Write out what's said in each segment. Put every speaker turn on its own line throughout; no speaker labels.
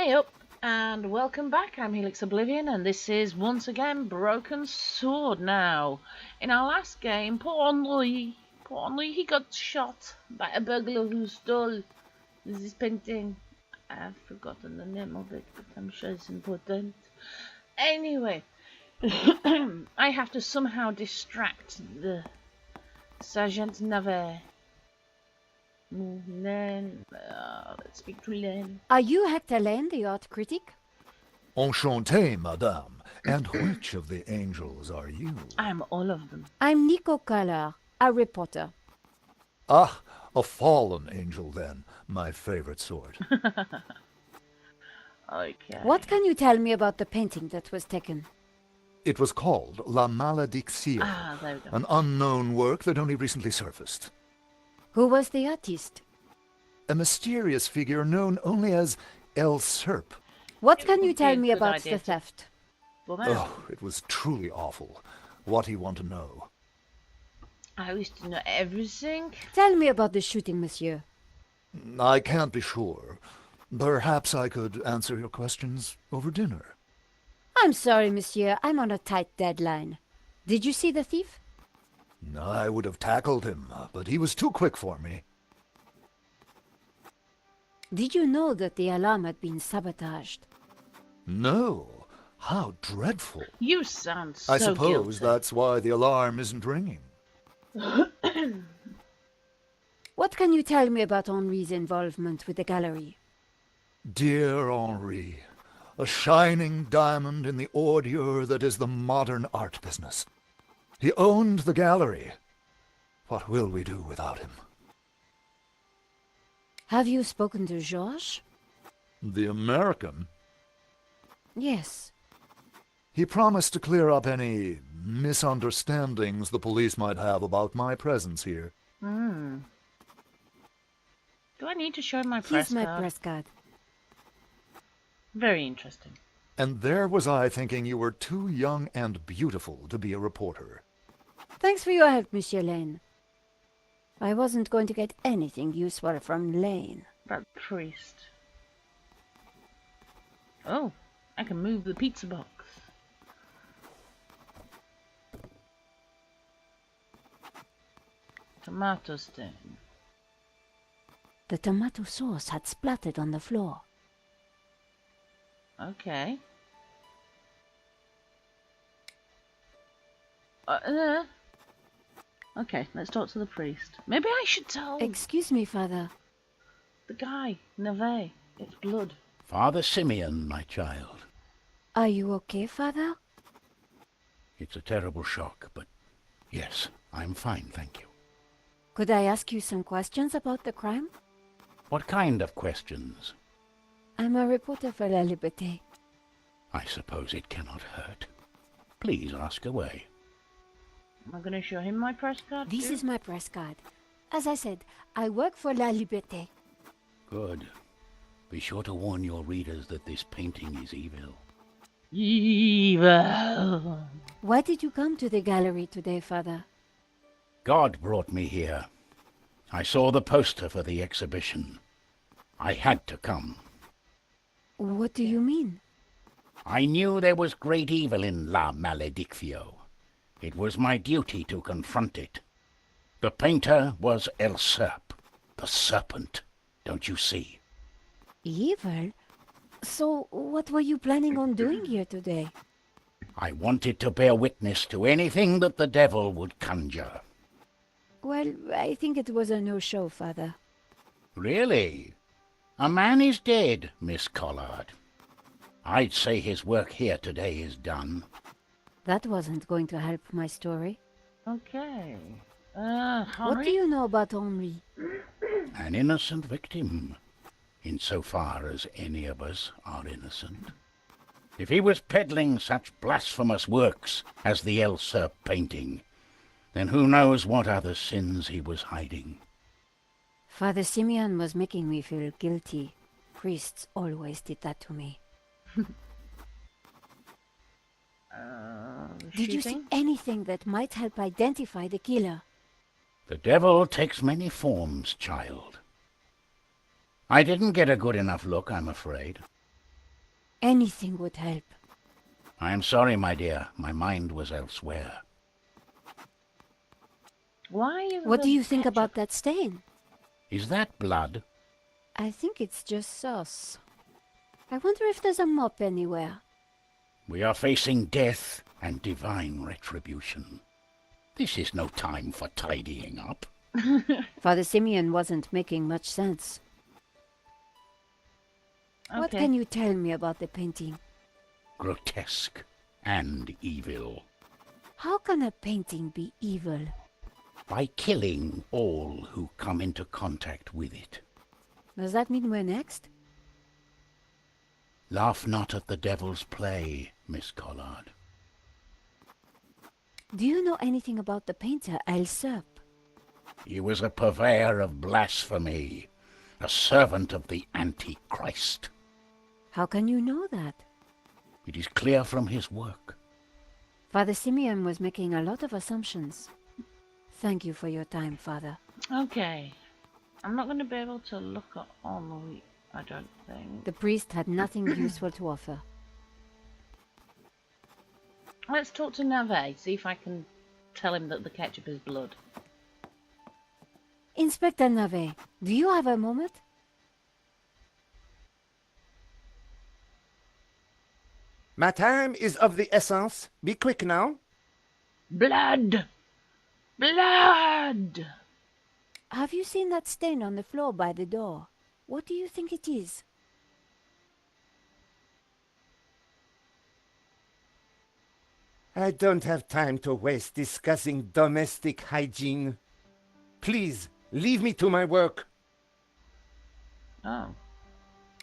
Hey up, and welcome back. I'm Helix Oblivion, and this is once again Broken Sword now. In our last game, poor Henri, he got shot by a burglar who stole this painting. I've forgotten the name of it, but I'm sure it's important. Anyway, I have to somehow distract the Sergeant Navet. Len, let's speak to Len.
Are you Hector Lane, the art critic?
Enchanté, madame. And which of the angels are you?
I'm all of them.
I'm Nico Collar, a reporter.
Ah, a fallen angel then. My favorite sort.
Okay.
What can you tell me about the painting that was taken?
It was called La Malédiction,
There we go.
an unknown work that only recently surfaced.
Who was the artist?
A mysterious figure known only as El Serp.
What can you
would be
tell
a
me
good
about
idea
the
to-
theft?
Well, now,
Oh, it was truly awful. What do you want to know?
I wish to know everything.
Tell me about the shooting, monsieur.
I can't be sure. Perhaps I could answer your questions over dinner.
I'm sorry, monsieur. I'm on a tight deadline. Did you see the thief?
I would have tackled him, but he was too quick for me.
Did you know that the alarm had been sabotaged?
No. How dreadful.
You sound so
I suppose
guilty.
that's why the alarm isn't ringing.
What can you tell me about Henri's involvement with the gallery?
Dear Henri, a shining diamond in the ordure that is the modern art business. He owned the gallery. What will we do without him?
Have you spoken to Georges?
The American?
Yes.
He promised to clear up any misunderstandings the police might have about my presence here.
Do I need to show him my press
Here's my
card?
press card.
Very interesting.
And there was I thinking you were too young and beautiful to be a reporter.
Thanks for your help, Monsieur Lane. I wasn't going to get anything useful from Lane.
That priest. Oh, I can move the pizza box. Tomato stain.
The tomato sauce had splattered on the floor.
Okay. Okay, let's talk to the priest. Maybe I should tell
Excuse me, Father.
the guy, Navet. It's blood.
Father Simeon, my child.
Are you okay, Father?
It's a terrible shock, but yes, I'm fine, thank you.
Could I ask you some questions about the crime?
What kind of questions?
I'm a reporter for La Liberté.
I suppose it cannot hurt. Please ask away.
Am I going to show him my press card?
This
too?
is my press card. As I said, I work for La Liberté.
Good. Be sure to warn your readers that this painting is evil.
Evil.
Why did you come to the gallery today, Father?
God brought me here. I saw the poster for the exhibition. I had to come.
What do you mean?
I knew there was great evil in La Maledictio. It was my duty to confront it. The painter was El Serp, the serpent, don't you see?
Evil? So, what were you planning on doing here today?
I wanted to bear witness to anything that the devil would conjure.
Well, I think it was a no-show, Father.
Really? A man is dead, Miss Collard. I'd say his work here today is done.
That wasn't going to help my story.
Okay.
What
Henri?
do you know about Henri?
An innocent victim, insofar as any of us are innocent. If he was peddling such blasphemous works as the El Serp painting, then who knows what other sins he was hiding.
Father Simeon was making me feel guilty. Priests always did that to me. Did you see
Shooting?
anything that might help identify the killer?
The devil takes many forms, child. I didn't get a good enough look, I'm afraid.
Anything would help.
I am sorry, my dear. My mind was elsewhere.
Why is
What
the
do you think
ketchup?
about that stain?
Is that blood?
I think it's just sauce. I wonder if there's a mop anywhere.
We are facing death and divine retribution. This is no time for tidying up.
Father Simeon wasn't making much sense. What
Okay.
can you tell me about the painting?
Grotesque and evil.
How can a painting be evil?
By killing all who come into contact with it.
Does that mean we're next?
Laugh not at the devil's play, Miss Collard.
Do you know anything about the painter, Elserp?
He was a purveyor of blasphemy, a servant of the Antichrist.
How can you know that?
It is clear from his work.
Father Simeon was making a lot of assumptions. Thank you for your time, Father.
Okay. I'm not going to be able to look at Henri, I don't think.
The priest had nothing useful to offer.
Let's talk to Nave, see if I can tell him that the ketchup is blood.
Inspector Nave, do you have a moment?
My time is of the essence. Be quick now.
Blood! Blood!
Have you seen that stain on the floor by the door? What do you think it is?
I don't have time to waste discussing domestic hygiene. Please, leave me to my work.
Oh.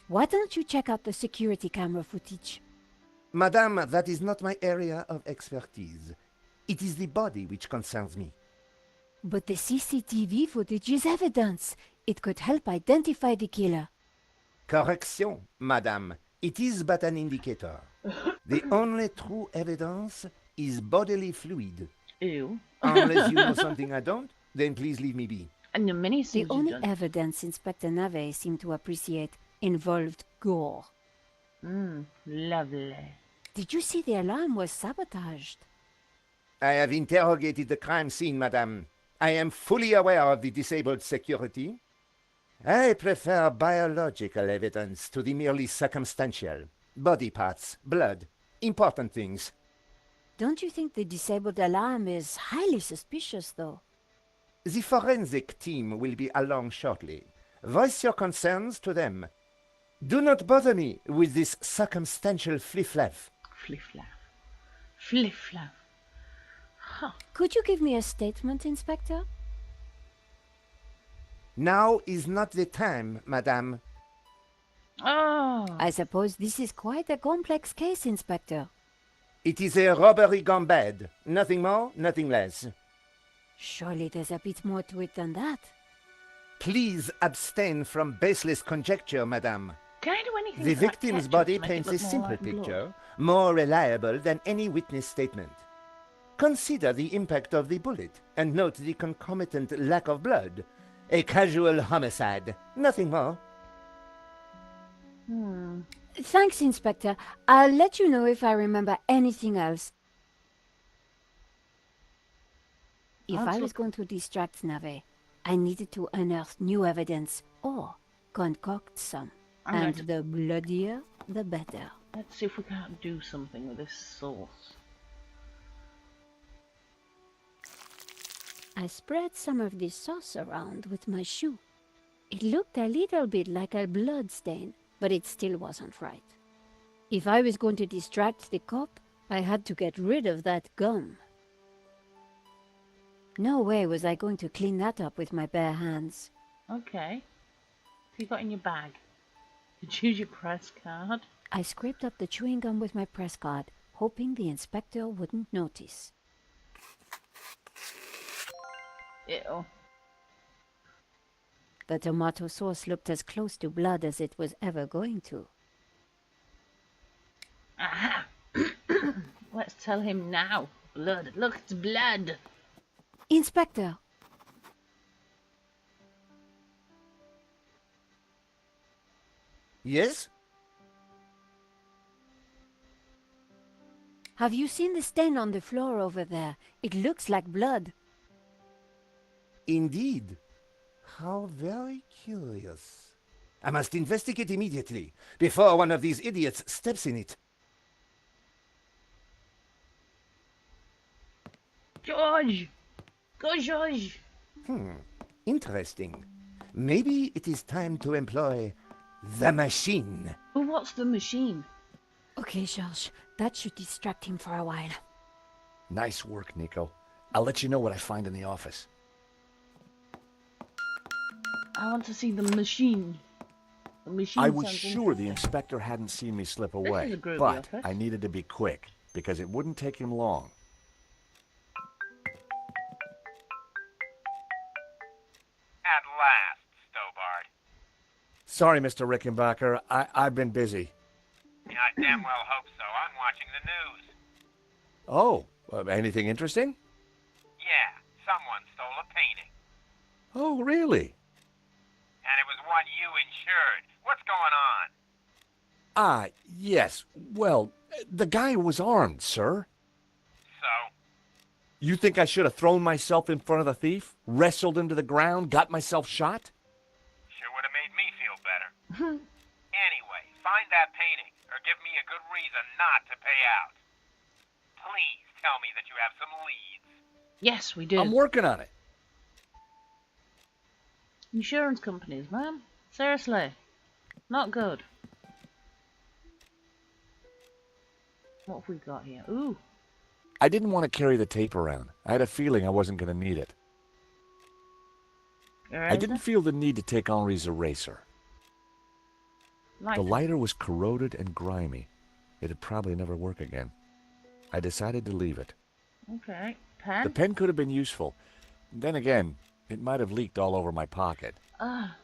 Why don't you check out the security camera footage?
Madame, that is not my area of expertise. It is the body which concerns me.
But the CCTV footage is evidence. It could help identify the killer.
Correction, madame. It is but an indicator. The only true evidence is bodily fluid.
Ew.
Unless you know something I don't, then please leave me be.
And the mini
The
scenes
only
you've done.
evidence Inspector Nave seemed to appreciate involved gore.
Lovely.
Did you see the alarm was sabotaged?
I have interrogated the crime scene, madame. I am fully aware of the disabled security. I prefer biological evidence to the merely circumstantial. Body parts, blood, important things.
Don't you think the disabled alarm is highly suspicious, though?
The forensic team will be along shortly. Voice your concerns to them. Do not bother me with this circumstantial fliff-laff.
Fliff-laff. Fliff-laff. Huh.
Could you give me a statement, Inspector?
Now is not the time, madame.
Oh.
I suppose this is quite a complex case, Inspector.
It is a robbery gone bad. Nothing more, nothing less.
Surely there's a bit more to it than that.
Please abstain from baseless conjecture, madame.
Can I do anything
The
to that
victim's
ketchup
body
to make it
paints a
look more
simple
like blood?
picture, more reliable than any witness statement. Consider the impact of the bullet, and note the concomitant lack of blood. A casual homicide, nothing more.
Thanks, Inspector. I'll let you know if I remember anything else. If I was going to distract Nave, I needed to unearth new evidence or concoct some.
I'm going
And
to-
the bloodier, the better.
Let's see if we can't do something with this sauce.
I spread some of this sauce around with my shoe. It looked a little bit like a blood stain, but it still wasn't right. If I was going to distract the cop, I had to get rid of that gum. No way was I going to clean that up with my bare hands.
Okay. What have you got in your bag? Did you use your press card?
I scraped up the chewing gum with my press card, hoping the inspector wouldn't notice.
Ew.
The tomato sauce looked as close to blood as it was ever going to.
Aha! Let's tell him now. Blood. Look, it's blood.
Inspector!
Yes?
Have you seen the stain on the floor over there? It looks like blood.
Indeed. How very curious. I must investigate immediately, before one of these idiots steps in it.
George! Go, George!
Interesting. Maybe it is time to employ the machine.
Oh, what's the machine?
Okay, George, that should distract him for a while.
Nice work, Nico. I'll let you know what I find in the office.
I want to see the machine. The machine
I was
sounds
sure the
interesting.
inspector hadn't seen me slip
is
away,
a groovy
but
office.
I needed to be quick, because it wouldn't take him long.
At last, Stobart.
Sorry, Mr. Rickenbacker. I've been busy.
I damn well hope so. I'm watching the news.
Oh, anything interesting?
Yeah, someone stole a painting.
Oh, really?
And it was one you insured. What's going on?
Ah, yes. Well, the guy was armed, sir.
So?
You think I should have thrown myself in front of the thief, wrestled him to the ground, got myself shot?
Sure would have made me feel better. Anyway, find that painting, or give me a good reason not to pay out. Please tell me that you have some leads.
Yes, we do.
I'm working on it.
Insurance companies, man. Seriously. Not good. What have we got here? Ooh.
I didn't want to carry the tape around. I had a feeling I wasn't going to need it. I didn't feel the need to take Henri's eraser. The lighter was corroded and grimy. It'd probably never work again. I decided to leave it.
Okay.
The
Pen?
pen could have been useful. Then again, it might have leaked all over my pocket.
Ah.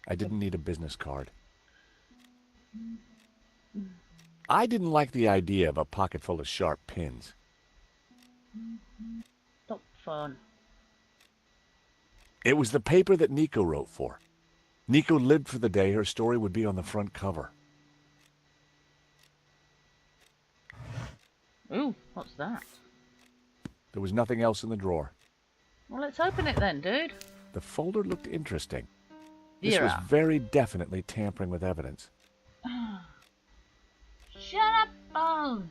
I didn't need a business card. I didn't like the idea of a pocket full of sharp pins.
Stop fun.
It was the paper that Nico wrote for. Nico lived for the day her story would be on the front cover.
Ooh, what's that?
There was nothing else in the drawer.
Well, let's open it then, dude.
The folder looked interesting. This
You're
was
out.
very definitely tampering with evidence.
Shut up, Bone!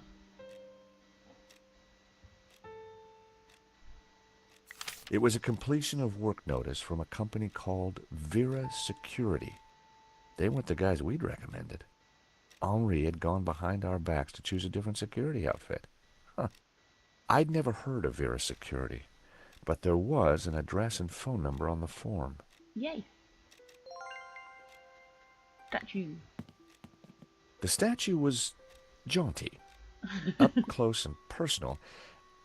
It was a completion of work notice from a company called Vera Security. They weren't the guys we'd recommended. Henri had gone behind our backs to choose a different security outfit. Huh. I'd never heard of Vera Security, but there was an address and phone number on the form.
Yay. Statue.
The statue was jaunty. Up close and personal,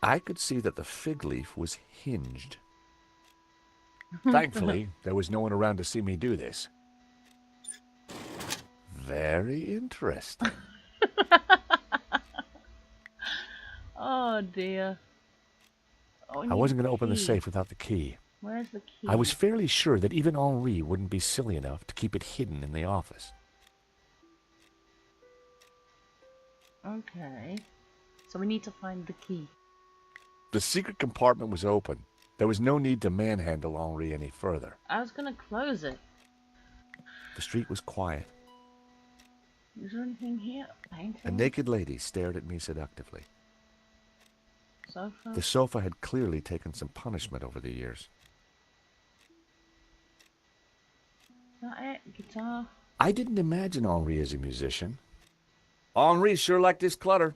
I could see that the fig leaf was hinged. Thankfully, there was no one around to see me do this. Very interesting.
Oh dear. Oh,
I wasn't going to open the
key.
safe without the key.
Where's the key?
I was fairly sure that even Henri wouldn't be silly enough to keep it hidden in the office.
Okay. So we need to find the key.
The secret compartment was open. There was no need to manhandle Henri any further.
I was gonna close it.
The street was quiet.
Is there anything here? Painting?
A naked lady stared at me seductively.
Sofa?
The sofa had clearly taken some punishment over the years.
Is that it? Guitar?
I didn't imagine Henri as a musician. Henri sure liked his clutter.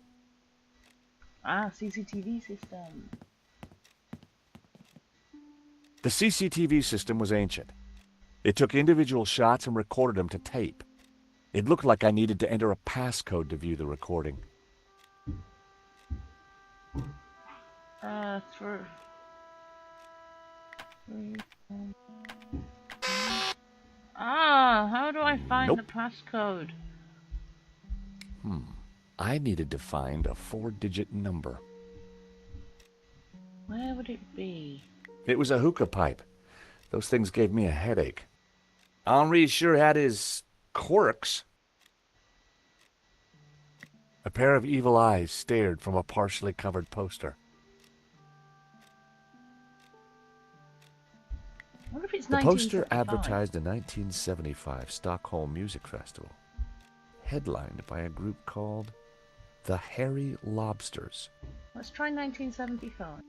Ah, CCTV system.
The CCTV system was ancient. It took individual shots and recorded them to tape. It looked like I needed to enter a passcode to view the recording.
Through. Ah, how do I find
Nope.
the passcode?
I needed to find a 4-digit number.
Where would it be?
It was a hookah pipe. Those things gave me a headache. Henri sure had his quirks. A pair of evil eyes stared from a partially covered poster.
I wonder if it's
The poster
1975.
advertised a 1975 Stockholm Music Festival, headlined by a group called the Hairy Lobsters.
Let's try 1975.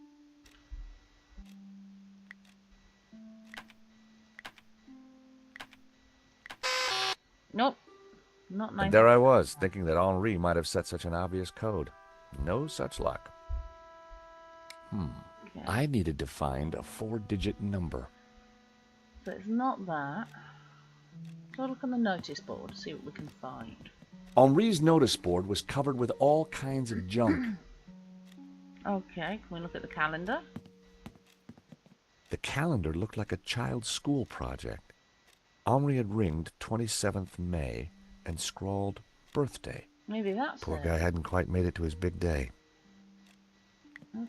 Nope. Not 1975.
And there I was, thinking that Henri might have set such an obvious code. No such luck.
Okay.
I needed to find a 4-digit number.
So it's not that. So look on the notice board to see what we can find.
Henri's notice board was covered with all kinds of junk.
Okay, can we look at the calendar?
The calendar looked like a child's school project. Henri had ringed 27th May and scrawled birthday.
Maybe that's
Poor
it.
guy hadn't quite made it to his big day.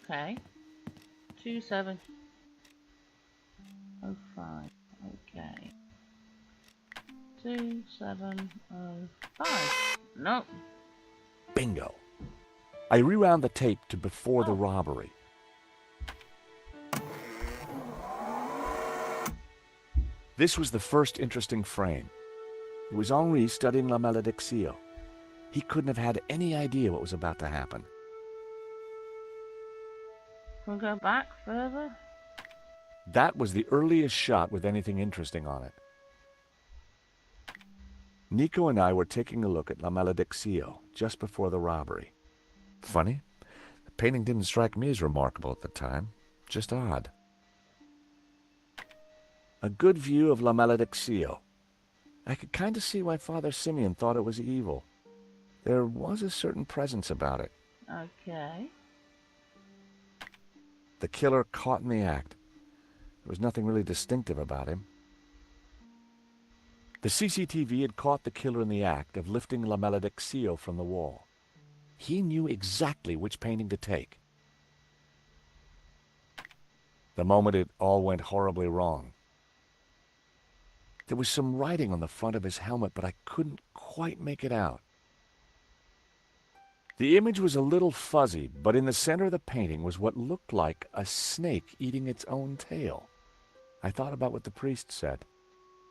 Okay. 2705. Okay. 2705. Nope.
Bingo. I rewound the tape to before the
Oh.
robbery. This was the first interesting frame. It was Henri studying La Malédiction. He couldn't have had any idea what was about to happen.
Can we go back further?
That was the earliest shot with anything interesting on it. Nico and I were taking a look at La Malédiction just before the robbery. Funny, the painting didn't strike me as remarkable at the time, just odd. A good view of La Malédiction. I could kind of see why Father Simeon thought it was evil. There was a certain presence about it.
Okay.
The killer caught in the act. There was nothing really distinctive about him. The CCTV had caught the killer in the act of lifting La Malédiction from the wall. He knew exactly which painting to take. The moment it all went horribly wrong. There was some writing on the front of his helmet, but I couldn't quite make it out. The image was a little fuzzy, but in the center of the painting was what looked like a snake eating its own tail. I thought about what the priest said.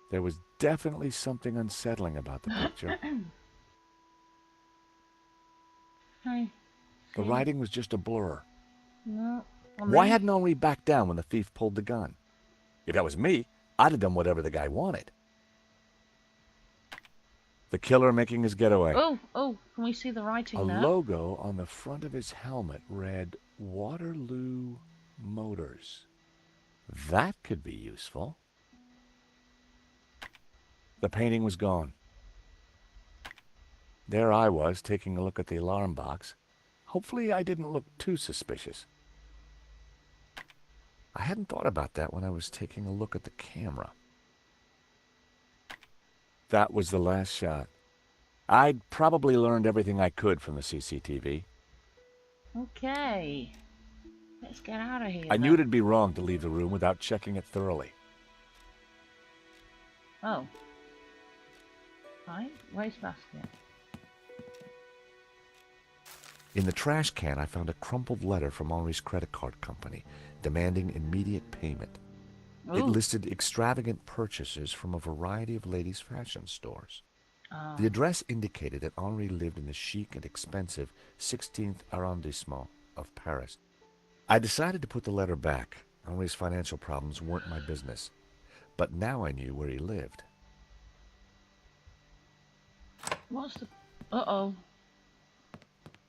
There was definitely something unsettling about the picture.
Hey.
The writing was just a blur.
No.
Why hadn't Henri backed down when the thief pulled the gun? If that was me, I'd have done whatever the guy wanted. The killer making his getaway.
Oh, can we see the writing
A
now?
logo on the front of his helmet read Waterloo Motors. That could be useful. The painting was gone. There I was, taking a look at the alarm box. Hopefully I didn't look too suspicious. I hadn't thought about that when I was taking a look at the camera. That was the last shot. I'd probably learned everything I could from the CCTV.
Okay. Let's get out of here.
I knew it'd be wrong to leave the room without checking it thoroughly.
Oh. Right, wastebasket.
In the trash can, I found a crumpled letter from Henri's credit card company demanding immediate payment. It
Ooh.
listed extravagant purchases from a variety of ladies' fashion stores.
Ah.
The address indicated that Henri lived in the chic and expensive 16th arrondissement of Paris. I decided to put the letter back. Henri's financial problems weren't my business. But now I knew where he lived.
What's the... Uh-oh.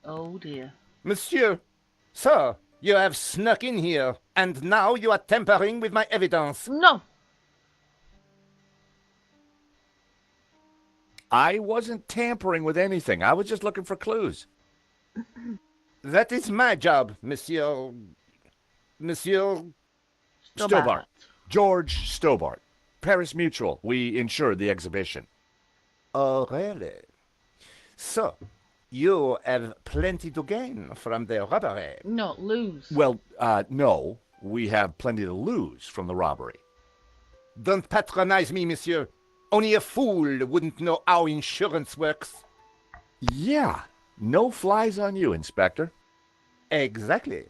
Oh, dear.
Monsieur, sir, you have snuck in here, and now you are tampering with my evidence.
No!
I wasn't tampering with anything. I was just looking for clues.
That is my job, Monsieur...
Stobart. George Stobart. Paris Mutual. We insured the exhibition.
Oh, really? So, you have plenty to gain from the robbery.
Not lose.
Well, no. We have plenty to lose from the robbery.
Don't patronize me, monsieur. Only a fool wouldn't know how insurance works.
Yeah,
No flies on you, Inspector.
Exactly.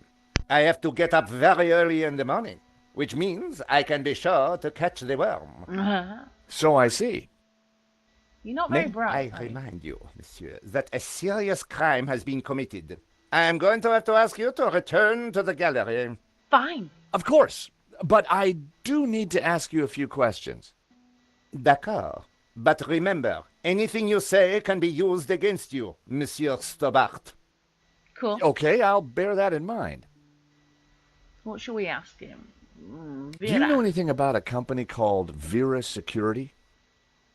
I have to get up very early in the morning, which means I can be sure to catch the worm.
So I see.
You're not very
May
bright,
I
are you?
remind you, monsieur, that a serious crime has been committed. I am going to have to ask you to return to the gallery.
Fine.
Of course. But I do need to ask you a few questions.
D'accord. But remember, anything you say can be used against you, Monsieur Stobart.
Cool.
Okay, I'll bear that in mind.
What shall we ask him?
Do you know
Vera.
anything about a company called Vera Security?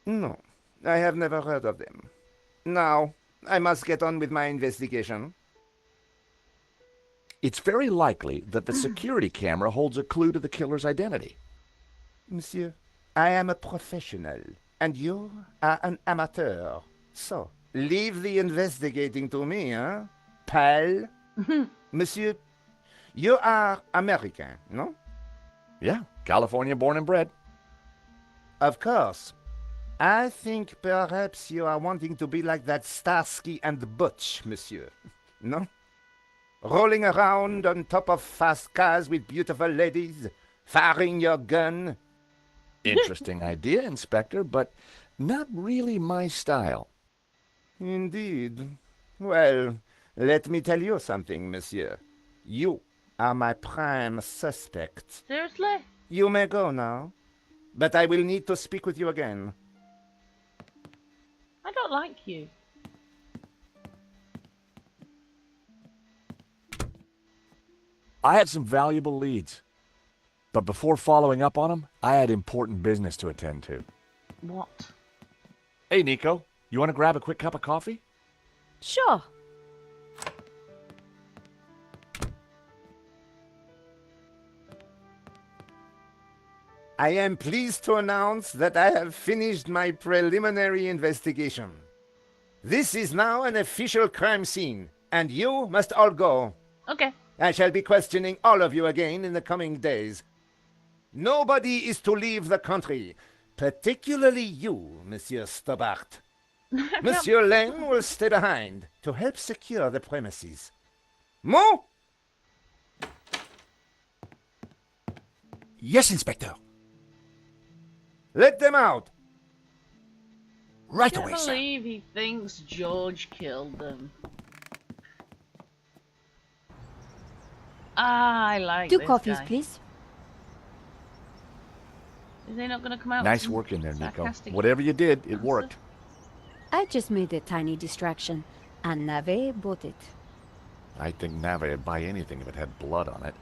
No, I have never heard of them. Now, I must get on with my investigation.
It's very likely that the security camera holds a clue to the killer's identity.
Monsieur, I am a professional, and you are an amateur. So, leave the investigating to me, huh? Pal? Monsieur, you are American, no?
Yeah, California born and bred.
Of course. I think perhaps you are wanting to be like that Starsky and Butch, monsieur. No? Rolling around on top of fast cars with beautiful ladies, firing your gun.
Interesting idea, Inspector, but not really my style.
Indeed. Well, let me tell you something, monsieur. You are my prime suspect.
Seriously?
You may go now, but I will need to speak with you again.
I don't like you.
I had some valuable leads. But before following up on them, I had important business to attend to.
What?
Hey, Nico, you want to grab a quick cup of coffee?
Sure.
I am pleased to announce that I have finished my preliminary investigation. This is now an official crime scene, and you must all go.
Okay.
I shall be questioning all of you again in the coming days. Nobody is to leave the country, particularly you, Monsieur Stobart. Monsieur Lang will stay behind to help secure the premises. Mo?
Yes, Inspector.
Let them out.
Right
I
away,
can't
sir.
believe he thinks George killed them. I like
2
this
coffees,
guy.
please.
Is he not going to come out?
Nice
some
work in there, Nico.
sarcastic
Whatever you did, it
answer?
worked.
I just made a tiny distraction, and Nave bought it.
I think Nave would buy anything if it had blood on it.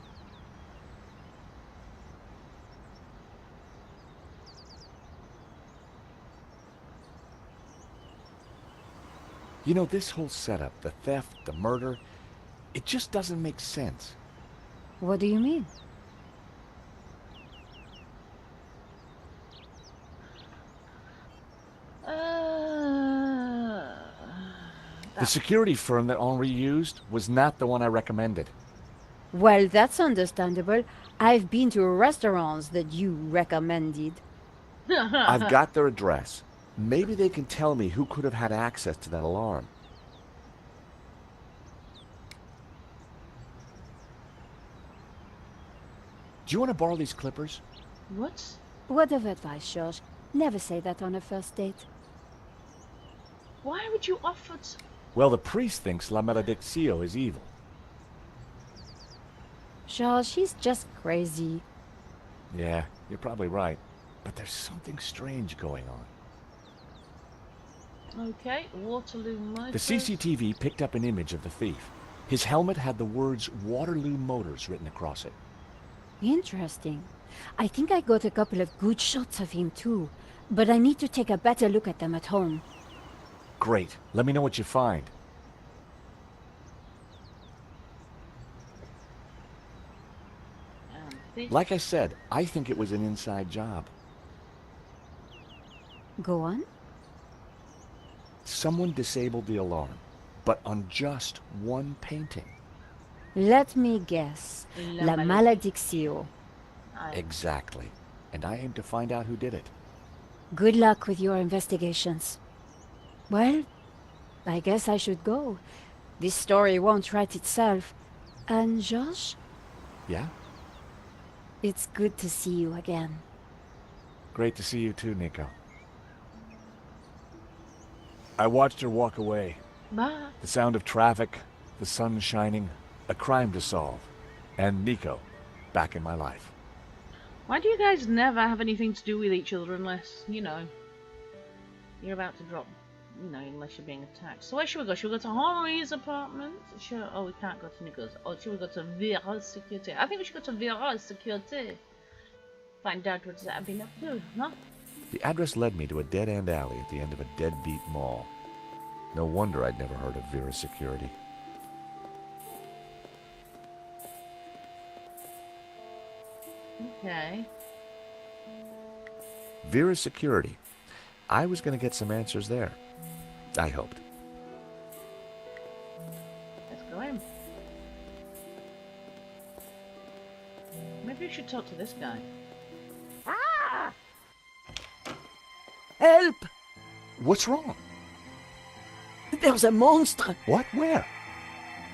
You know, this whole setup, the theft, the murder, it just doesn't make sense.
What do you mean?
The security firm that Henri used was not the one I recommended.
Well, that's understandable. I've been to restaurants that you recommended.
I've got their address. Maybe they can tell me who could have had access to that alarm. Do you want to borrow these clippers?
What?
Word of advice, George. Never say that on a first date.
Why would you offer to...
Well, the priest thinks La Malediccio is evil.
George, he's just crazy.
Yeah, you're probably right. But there's something strange going on.
Okay, Waterloo Motors.
The CCTV picked up an image of the thief. His helmet had the words Waterloo Motors written across it.
Interesting. I think I got a couple of good shots of him too, but I need to take a better look at them at home.
Great. Let me know what you find. Like I said, I think it was an inside job.
Go on.
Someone disabled the alarm, but on just one painting.
Let me guess. La Malediccio.
Exactly. And I aim to find out who did it.
Good luck with your investigations. Well, I guess I should go. This story won't write itself. And Josh,
Yeah?
it's good to see you again.
Great to see you too, Nico. I watched her walk away.
Bye.
The sound of traffic, the sun shining, a crime to solve, and Nico back in my life.
Why do you guys never have anything to do with each other unless, you know, you're about to drop, you know, unless you're being attacked. So where should we go? Should we go to Henri's apartment? Sure. Oh, we can't go to Nico's. Oh, should we go to Vera's security? I think we should go to Vera's security. Find out what's that been up to, no?
The address led me to a dead-end alley at the end of a deadbeat mall. No wonder I'd never heard of Vera's security.
Okay.
Vera's security. I was going to get some answers there. I hoped.
Let's go in. Maybe we should talk to this guy.
Help!
What's wrong?
There's a monster
What? Where?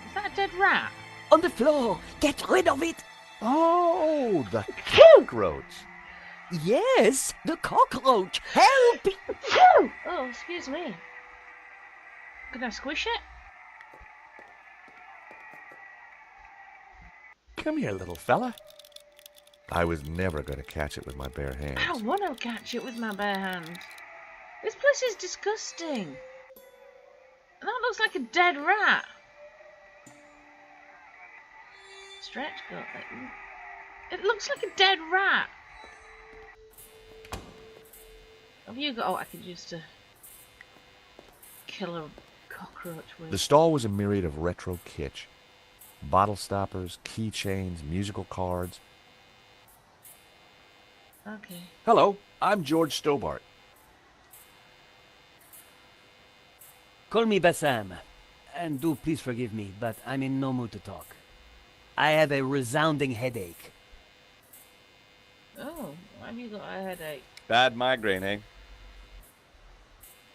Is that a dead rat?
on the floor. Get rid of it.
Oh, the cockroach.
Yes, the cockroach. Help!
Oh, excuse me. Can I squish it?
Come here, little fella. I was never going to catch it with my bare hands.
I don't want to catch it with my bare hands. This place is disgusting. That looks like a dead rat. Stretch got it. It looks like a dead rat. Have you got? Oh, I could use to kill a cockroach with.
The stall was a myriad of retro kitsch. Bottle stoppers, keychains, musical cards.
Okay.
Hello, I'm George Stobart.
Call me Bassam. And do please forgive me, but I'm in no mood to talk. I have a resounding headache.
Oh, why have you got a headache?
Bad migraine, eh?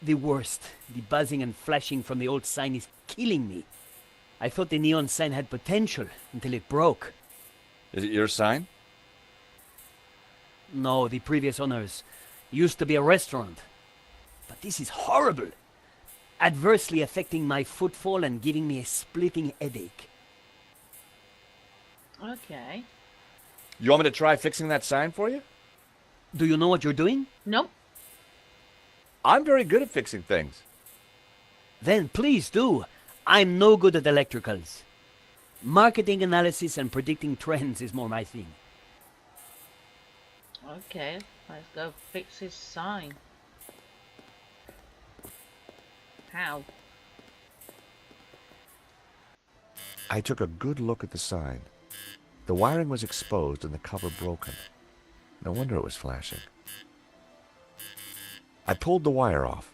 The worst. The buzzing and flashing from the old sign is killing me. I thought the neon sign had potential until it broke.
Is it your sign?
No, the previous owners used to be a restaurant. But this is horrible. Adversely affecting my footfall and giving me a splitting headache.
Okay.
You want me to try fixing that sign for you?
Do you know what you're doing?
Nope.
I'm very good at fixing things.
Then please do. I'm no good at electricals. Marketing analysis and predicting trends is more my thing.
Okay, let's go fix his sign. How?
I took a good look at the sign. The wiring was exposed and the cover broken. No wonder it was flashing. I pulled the wire off.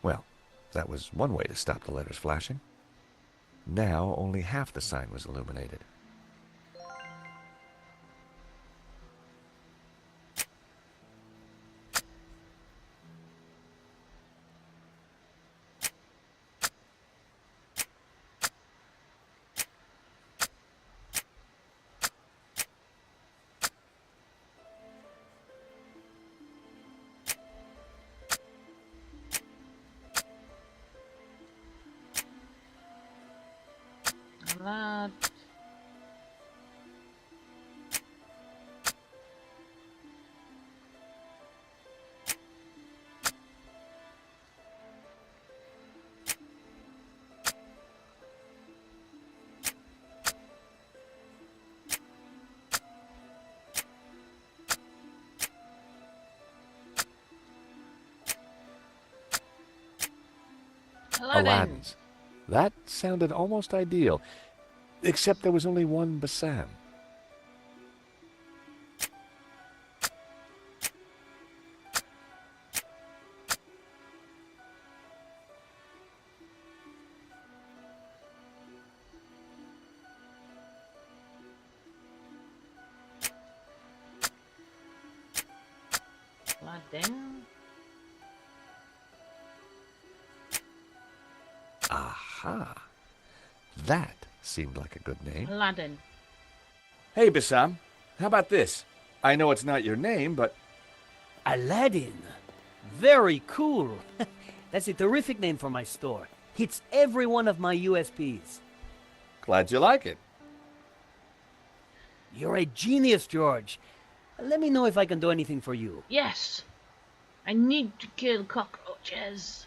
Well, that was one way to stop the letters flashing. Now only half the sign was illuminated.
That.
Aladdin's. That sounded almost ideal, except there was only one Bassam.
Aladdin.
Aha. That seemed like a good name.
Aladdin.
Hey, Bassam, how about this? I know it's not your name, but
Aladdin. Very cool. That's a terrific name for my store. Hits every one of my USPs.
glad you like it.
You're a genius, George. Let me know if I can do anything for you.
Yes. I need to kill cockroaches.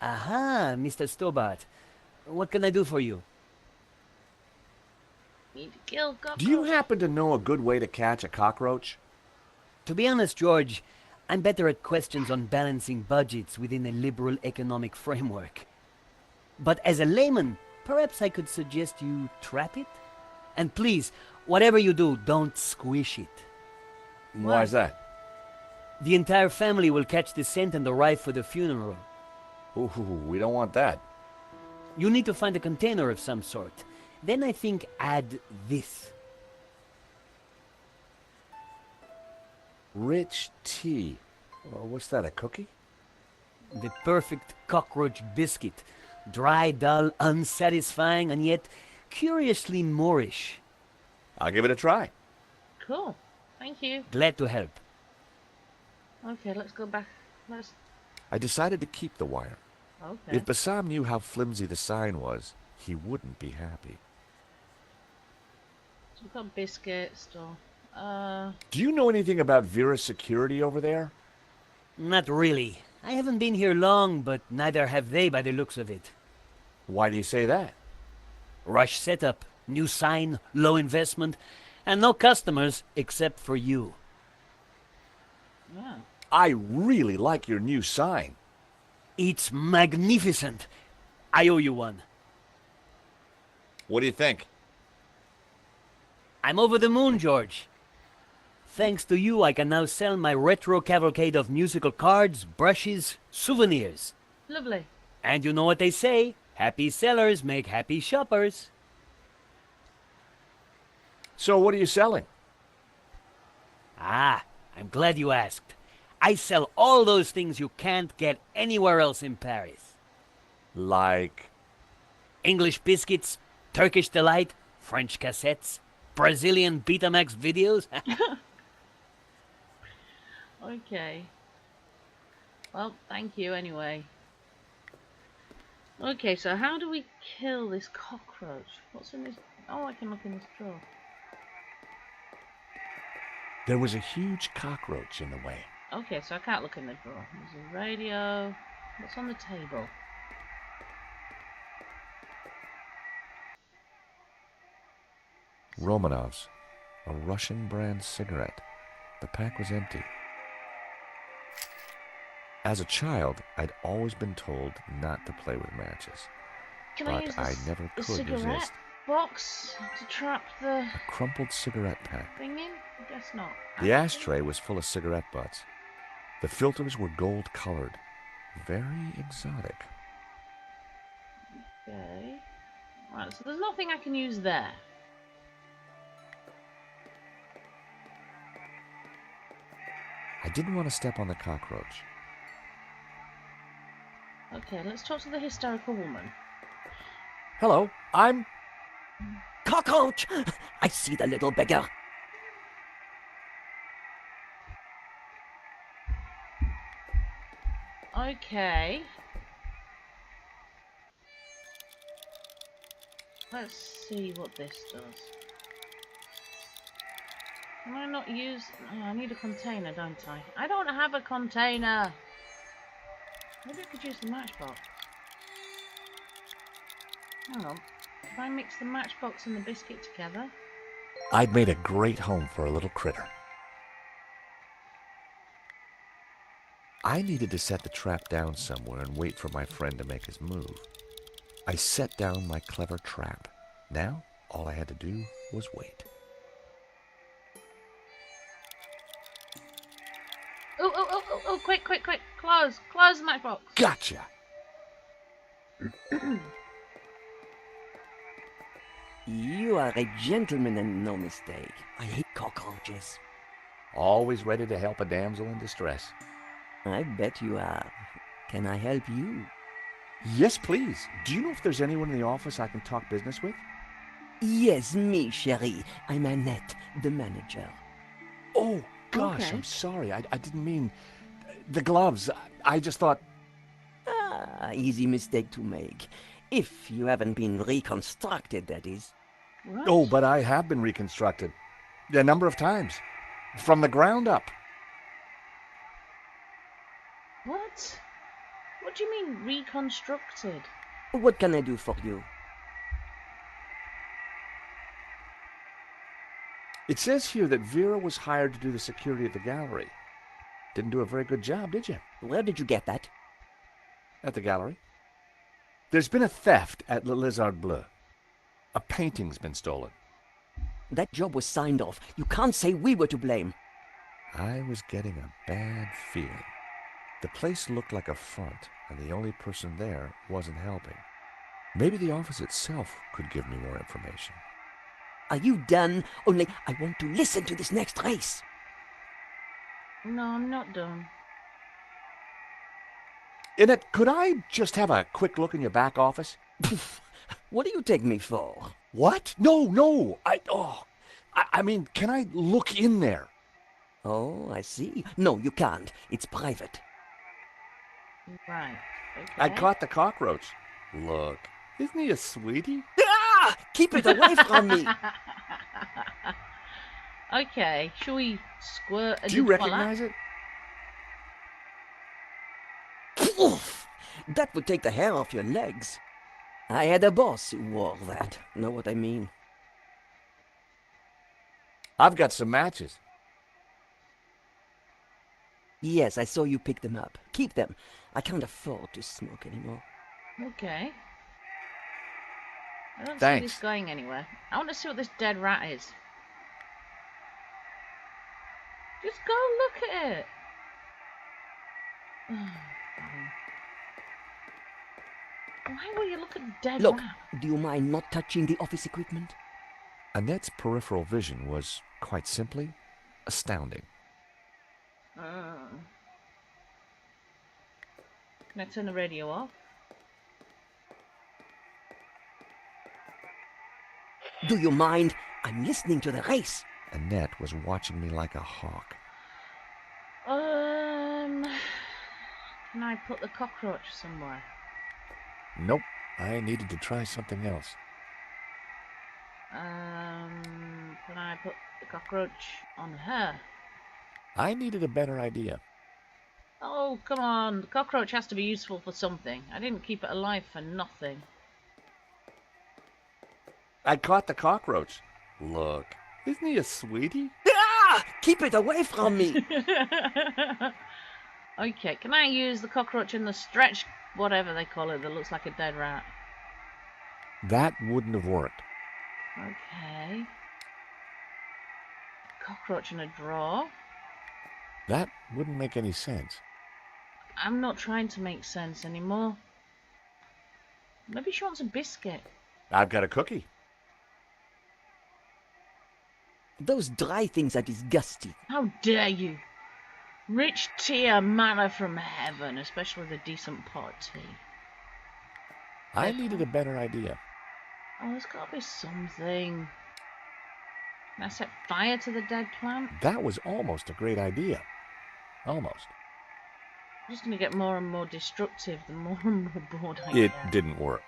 Aha, Mr. Stobart. What can I do for you?
Need to kill cockroaches.
Do you happen to know a good way to catch a cockroach?
To be honest, George, I'm better at questions on balancing budgets within a liberal economic framework. But as a layman, perhaps I could suggest you trap it? And please, whatever you do, don't squish it.
Why's that?
The entire family will catch the scent and arrive for the funeral.
Ooh, we don't want that.
You need to find a container of some sort. Then I think add this.
Rich tea. What's that, a cookie?
The perfect cockroach biscuit. Dry, dull, unsatisfying, and yet curiously Moorish.
I'll give it a try.
Cool. Thank you.
Glad to help.
Okay, let's go back. Let's...
I decided to keep the wire.
Okay.
If Bassam knew how flimsy the sign was, he wouldn't be happy.
So we've got biscuits, or...
Do you know anything about Vera's security over there?
Not really. I haven't been here long, but neither have they by the looks of it.
Why do you say that?
Rush setup, new sign, low investment, and no customers except for you.
Yeah.
I really like your new sign.
It's magnificent. I owe you one.
What do you think?
I'm over the moon, George. Thanks to you, I can now sell my retro cavalcade of musical cards, brushes, souvenirs.
Lovely.
And you know what they say, happy sellers make happy shoppers.
So what are you selling?
Ah, I'm glad you asked. I sell all those things you can't get anywhere else in Paris.
Like...
English biscuits, Turkish delight, French cassettes, Brazilian Betamax videos.
Okay. Well, thank you anyway. Okay, so how do we kill this cockroach? What's in this? Oh, I can look in this drawer.
There was a huge cockroach in the way.
Okay, so I can't look in the drawer. There's a radio. What's on the table?
Romanov's, a Russian brand cigarette. The pack was empty. As a child, I'd always been told not to play with matches.
Can I
But
use
I
this,
never
the
could
cigarette
resist.
box to trap the
A crumpled cigarette pack.
thing in? I guess not.
The ashtray was full of cigarette butts. The filters were gold-colored. Very exotic.
Okay. Right, so there's nothing I can use there.
I didn't want to step on the cockroach.
Okay, let's talk to the hysterical woman.
Hello, I'm...
Cockroach! I see the little beggar.
Okay. Let's see what this does. Can I not use... Oh, I need a container, don't I? I don't have a container! Maybe I could use the matchbox. Hang on. If I mix the matchbox and the biscuit together...
I'd made a great home for a little critter. I needed to set the trap down somewhere and wait for my friend to make his move. I set down my clever trap. Now, all I had to do was wait.
Oh, quick, quick, quick! Close the matchbox!
Gotcha!
You are a gentleman and no mistake. I hate cockroaches.
Always ready to help a damsel in distress.
I bet you are. Can I help you?
Yes, please. Do you know if there's anyone in the office I can talk business with?
Yes, me, chérie. I'm Annette, the manager.
Oh, gosh,
Okay.
I'm sorry. I didn't mean... The gloves. I just thought...
Ah, easy mistake to make. If you haven't been reconstructed, that is.
What?
Oh, but I have been reconstructed. A number of times. From the ground up.
What? What do you mean reconstructed?
What can I do for you?
It says here that Vera was hired to do the security at the gallery. Didn't do a very good job, did you?
Where did you get that?
At the gallery? There's been a theft at Le Lézard Bleu. A painting's been stolen.
That job was signed off. You can't say we were to blame.
I was getting a bad feeling. The place looked like a front, and the only person there wasn't helping. Maybe the office itself could give me more information.
Are you done? Only I want to listen to this next race.
No, I'm not done.
Annette, could I just have a quick look in your back office?
What do you take me for?
What? No. I mean, can I look in there?
Oh, I see. No, you can't. It's private.
Right. Okay.
I caught the cockroach. Look, isn't he a sweetie?
Ah! Keep it away from me!
Okay, shall we squirt a
Do you
good
recognize it?
Oof! That would take the hair off your legs. I had a boss who wore that. Know what I mean?
I've got some matches.
Yes, I saw you pick them up. Keep them. I can't afford to smoke anymore.
Okay. I don't see
Thanks.
this going anywhere. I want to see what this dead rat is. Just go look at it. Why will you look at the dead
Look,
rat?
do you mind not touching the office equipment?
Annette's peripheral vision was, quite simply, astounding.
Can I turn the radio off?
Do you mind? I'm listening to the race.
Annette was watching me like a hawk.
Can I put the cockroach somewhere?
Nope, I needed to try something else.
Can I put the cockroach on her?
I needed a better idea.
Oh, come on. The cockroach has to be useful for something. I didn't keep it alive for nothing.
I caught the cockroach. Look, isn't he a sweetie?
Ah! Keep it away from me!
Okay, can I use the cockroach in the stretch, whatever they call it, that looks like a dead rat?
That wouldn't have worked.
Okay. Cockroach in a drawer.
That wouldn't make any sense.
I'm not trying to make sense anymore. Maybe she wants a biscuit.
I've got a cookie.
Those dry things are disgusting.
How dare you? Rich tea are manna from heaven, especially with a decent pot of tea.
I needed a better idea.
Oh, there's got to be something. Can I set fire to the dead plant?
That was almost a great idea. Almost.
I'm just going to get more and more destructive the more and more bored I
It
get.
didn't work.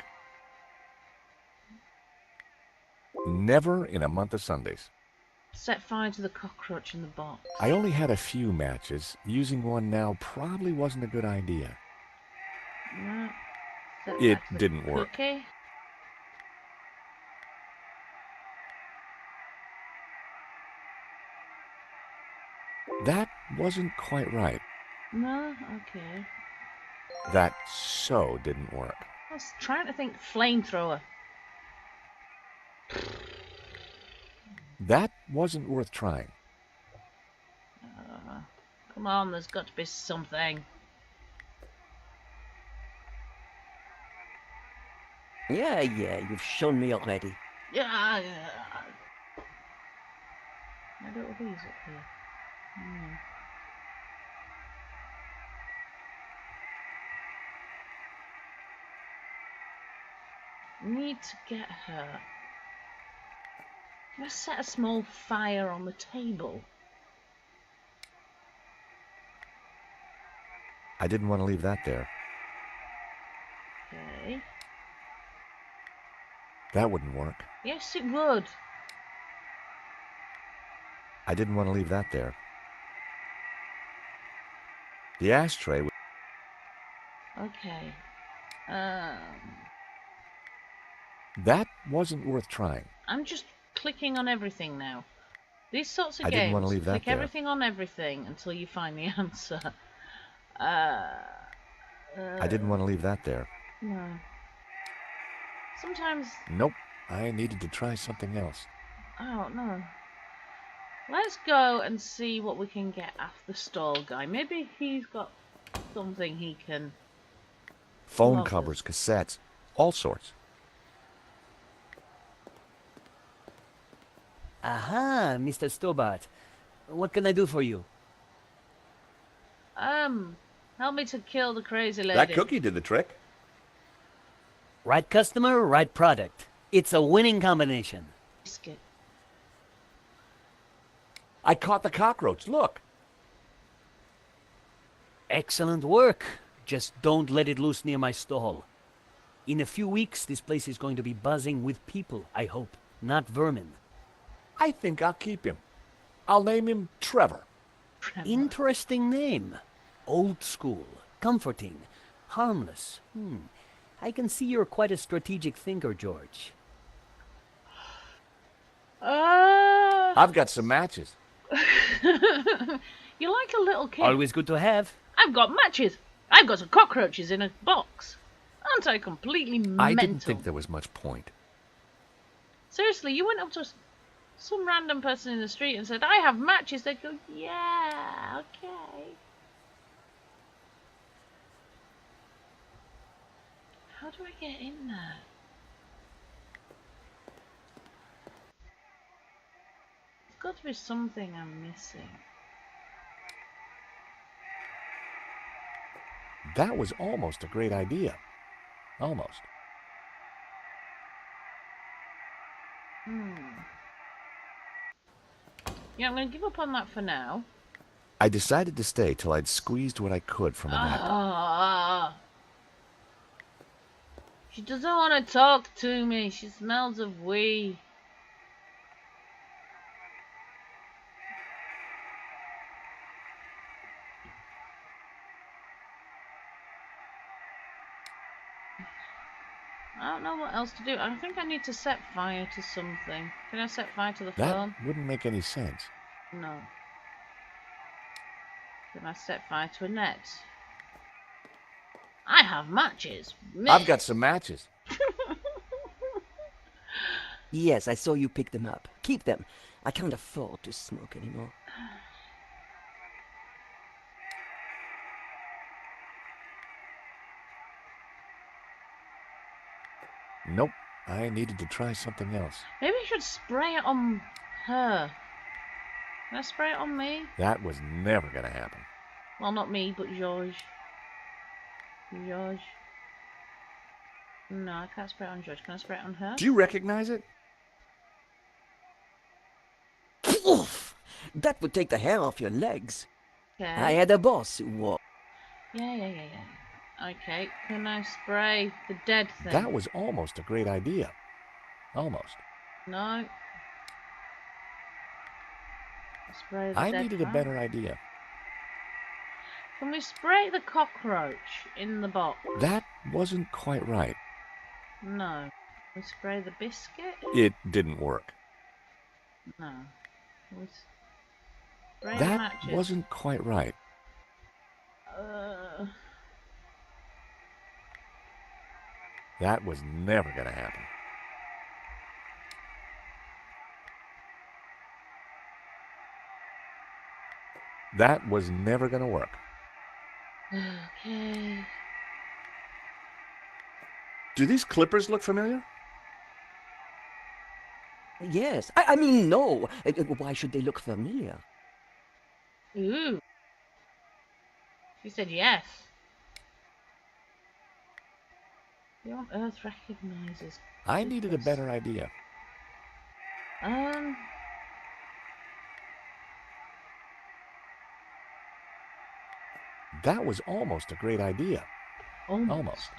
Never in a month of Sundays.
Set fire to the cockroach in the box.
I only had a few matches. Using one now probably wasn't a good idea.
No. Set
It
fire to the
didn't work.
cookie.
That wasn't quite right.
No? Okay.
That so didn't work.
I was trying to think flamethrower.
That wasn't worth trying.
Come on, there's got to be something.
Yeah, you've shown me already.
Yeah. I don't have these up here. Need to get her. Can I set a small fire on the table?
I didn't want to leave that there.
Okay.
That wouldn't work.
Yes, it would.
I didn't want to leave that there. The ashtray was...
Okay.
That wasn't worth trying.
I'm just clicking on everything now. These sorts of
I
games,
didn't want to leave that
click
there.
everything on everything until you find the answer.
I didn't want to leave that there.
No. Sometimes...
Nope. I needed to try something else.
Oh, no. Let's go and see what we can get after the stall guy. Maybe he's got something he can...
Phone
love
covers,
us.
cassettes, all sorts.
Aha, Mr. Stobart. What can I do for you?
Help me to kill the crazy lady.
That cookie did the trick.
Right customer, right product. It's a winning combination.
Biscuit.
I caught the cockroach. Look.
Excellent work. Just don't let it loose near my stall. In a few weeks, this place is going to be buzzing with people, I hope, not vermin.
I think I'll keep him. I'll name him Trevor.
Interesting name. Old school, comforting, harmless. I can see you're quite a strategic thinker, George.
I've got some matches.
You're like a little kid.
Always good to have.
I've got matches. I've got some cockroaches in a box. Aren't I completely mental?
I didn't think there was much point.
Seriously, you went up to some random person in the street and said, I have matches. They'd go, yeah, okay. How do I get in there? There's got to be something I'm missing.
That was almost a great idea. Almost.
Yeah, I'm going to give up on that for now.
I decided to stay till I'd squeezed what I could from a net.
She doesn't want to talk to me. She smells of wee. I don't know what else to do. I think I need to set fire to something. Can I set fire to the
That
phone?
wouldn't make any sense.
No. Can I set fire to a net? I have matches.
I've got some matches.
Yes, I saw you pick them up. Keep them. I can't afford to smoke anymore.
Nope. I needed to try something else.
Maybe I should spray it on her. Can I spray it on me?
That was never gonna happen.
Well, not me, but George. George. No, I can't spray it on George. Can I spray it on her?
Do you recognize it?
Oof! That would take the hair off your legs.
Okay.
I had a boss who wore...
Yeah. Okay, can I spray the dead thing?
That was almost a great idea. Almost.
No. Spray the
I
dead
needed a
rat.
better idea.
Can we spray the cockroach in the box?
That wasn't quite right.
No. Can we spray the biscuit?
It didn't work.
No. Can we spray the
That
matches?
wasn't quite right. That was never gonna happen. That was never gonna work.
Okay.
Do these clippers look familiar?
Yes. I mean, no. Why should they look familiar?
Ooh. She said yes. Who on earth recognizes?
I needed a
this?
better idea. That was almost a great idea.
Almost.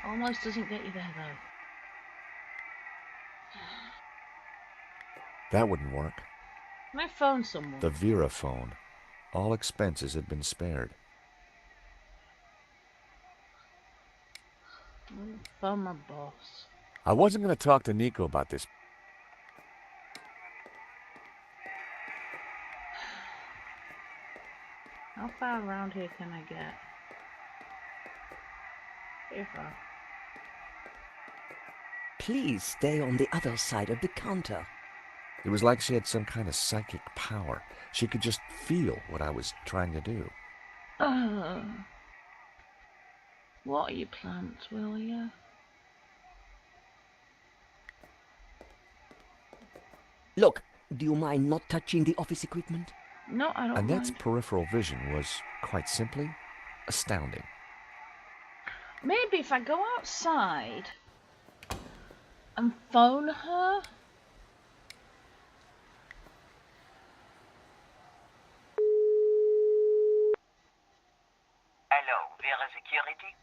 Almost doesn't get you there, though.
That wouldn't work.
Can I phone someone?
The Vera phone. All expenses had been spared.
I'll phone my boss.
I wasn't going to talk to Nico about this.
How far around here can I get? Here far.
Please stay on the other side of the counter.
It was like she had some kind of psychic power. She could just feel what I was trying to do.
Water your plants, will you?
Look, do you mind not touching the office equipment?
No, I don't
Annette's
mind.
peripheral vision was, quite simply, astounding.
Maybe if I go outside and phone her.
Hello, Vera Security?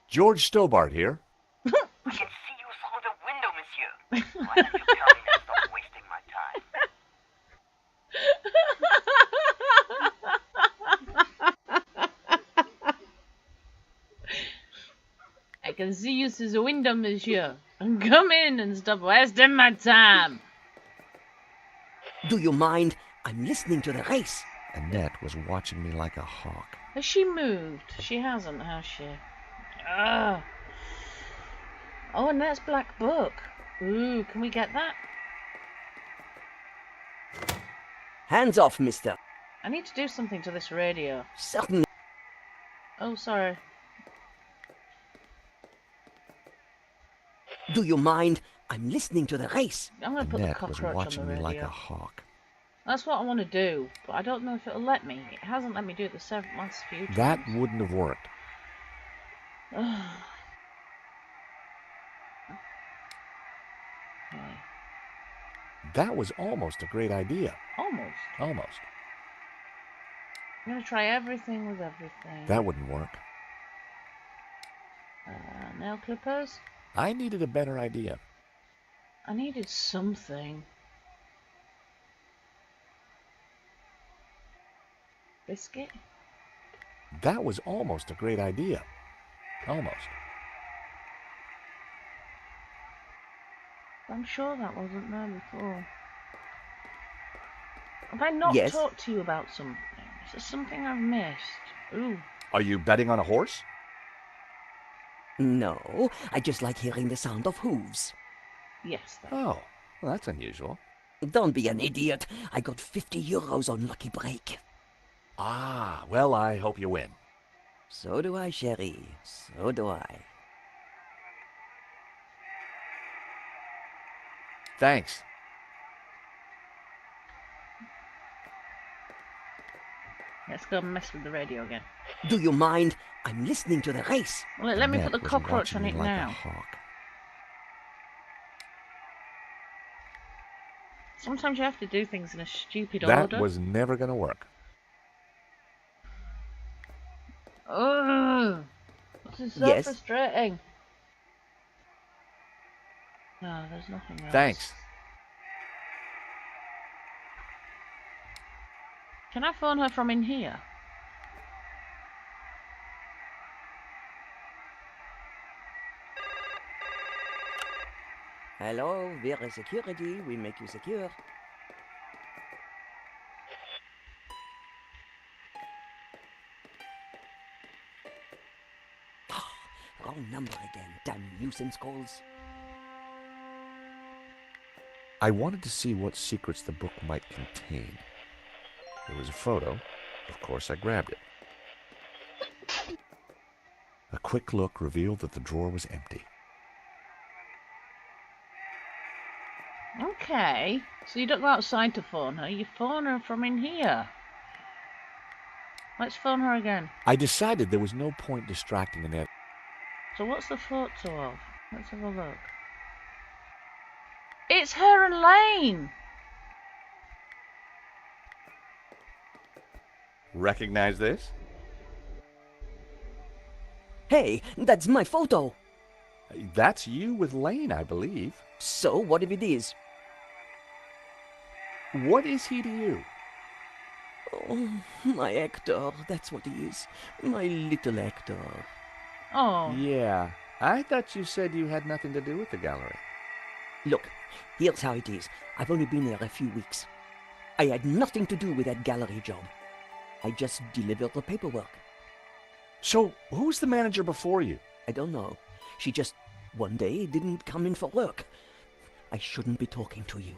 George Stobart here.
I can see you through the window, monsieur. Why don't you tell me to stop wasting my time?
I can see you through the window, monsieur. Come in and stop wasting my time.
Do you mind? I'm listening to the race.
Annette was watching me like a hawk.
Has she moved? She hasn't, has she? Ugh. Oh, and that's Black Book. Ooh, can we get that?
Hands off, mister.
I need to do something to this radio.
Certainly.
Oh, sorry.
Do you mind? I'm listening to the race.
I'm going to put the
Annette was
cockroach
watching
on the
me like a
radio.
hawk.
That's what I want to do, but I don't know if it'll let me. It hasn't let me do it the last few times.
That wouldn't have worked.
Okay.
That was almost a great idea.
Almost.
Almost.
I'm going to try everything with everything.
That wouldn't work.
Nail clippers?
I needed a better idea.
I needed something. Biscuit?
That was almost a great idea. Almost.
I'm sure that wasn't there before. Have I not
Yes.
talked to you about something? Is there something I've missed? Ooh.
Are you betting on a horse?
No, I just like hearing the sound of hooves.
Yes, that.
Oh, well, that's unusual.
Don't be an idiot. I got 50 euros on Lucky Break.
Ah, well, I hope you win.
So do I, chérie. So do I.
Thanks.
Let's go mess with the radio again.
Do you mind? I'm listening to the race.
Well, let me put
Annette
the
was
cockroach
watching
on
me
it
like a
now.
hawk.
Sometimes you have to do things in a stupid
That
order.
was never going to work.
Ugh. This is so
Yes.
frustrating. No, there's nothing else.
Thanks.
Can I phone her from in here?
Hello, Vera Security. We make you secure. Wrong number again. Damn nuisance calls.
I wanted to see what secrets the book might contain. There was a photo. Of course, I grabbed it. A quick look revealed that the drawer was empty.
Okay, so you don't go outside to phone her, you phone her from in here. Let's phone her again.
I decided there was no point distracting Annette.
So what's the photo of? Let's have a look. It's her and Lane!
Recognize this?
Hey, that's my photo.
That's you with Lane, I believe.
So, what if it is?
What is he to you?
Oh, my Hector, that's what he is. My little Hector.
Oh.
Yeah, I thought you said you had nothing to do with the gallery.
Look, here's how it is. I've only been there a few weeks. I had nothing to do with that gallery job. I just delivered the paperwork.
So, who's the manager before you?
I don't know. She just, one day, didn't come in for work. I shouldn't be talking to you.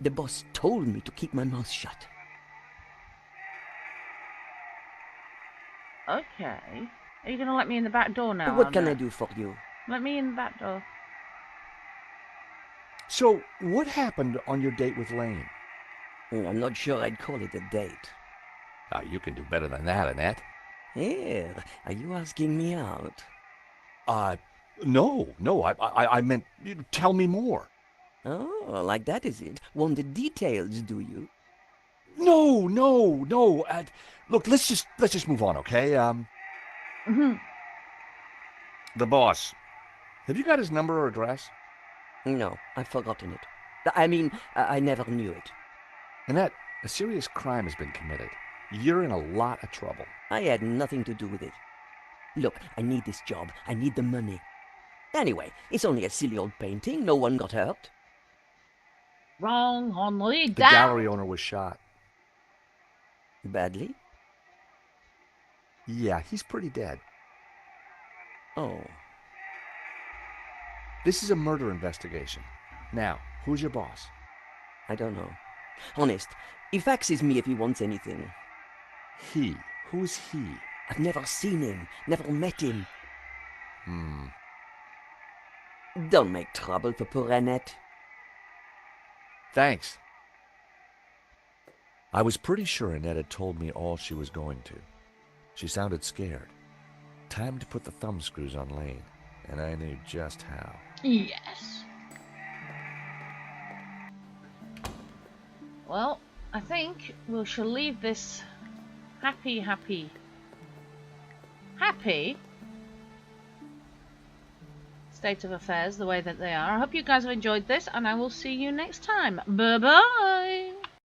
The boss told me to keep my mouth shut.
Okay. Are you going to let me in the back door now?
What can I do for you?
Let me in the back door.
So, what happened on your date with Lane?
I'm not sure I'd call it a date.
You can do better than that, Annette.
Here, are you asking me out?
No, I meant, tell me more.
Oh, like that is it? Want the details, do you?
No. Look, let's just move on, okay? The boss. Have you got his number or address?
No, I've forgotten it. I mean, I never knew it.
Annette, a serious crime has been committed. You're in a lot of trouble.
I had nothing to do with it. Look, I need this job. I need the money. Anyway, it's only a silly old painting. No one got hurt.
Wrong, Henri.
The gallery owner was shot.
Badly?
Yeah, he's pretty dead.
Oh.
This is a murder investigation. Now, who's your boss?
I don't know. Honest, he faxes me if he wants anything.
He? Who's he?
I've never seen him, never met him. Don't make trouble for poor Annette.
Thanks. I was pretty sure Annette had told me all she was going to. She sounded scared. Time to put the thumbscrews on Lane, and I knew just how.
Yes. Well, I think we shall leave this happy state of affairs the way that they are. I hope you guys have enjoyed this, and I will see you next time. Bye-bye!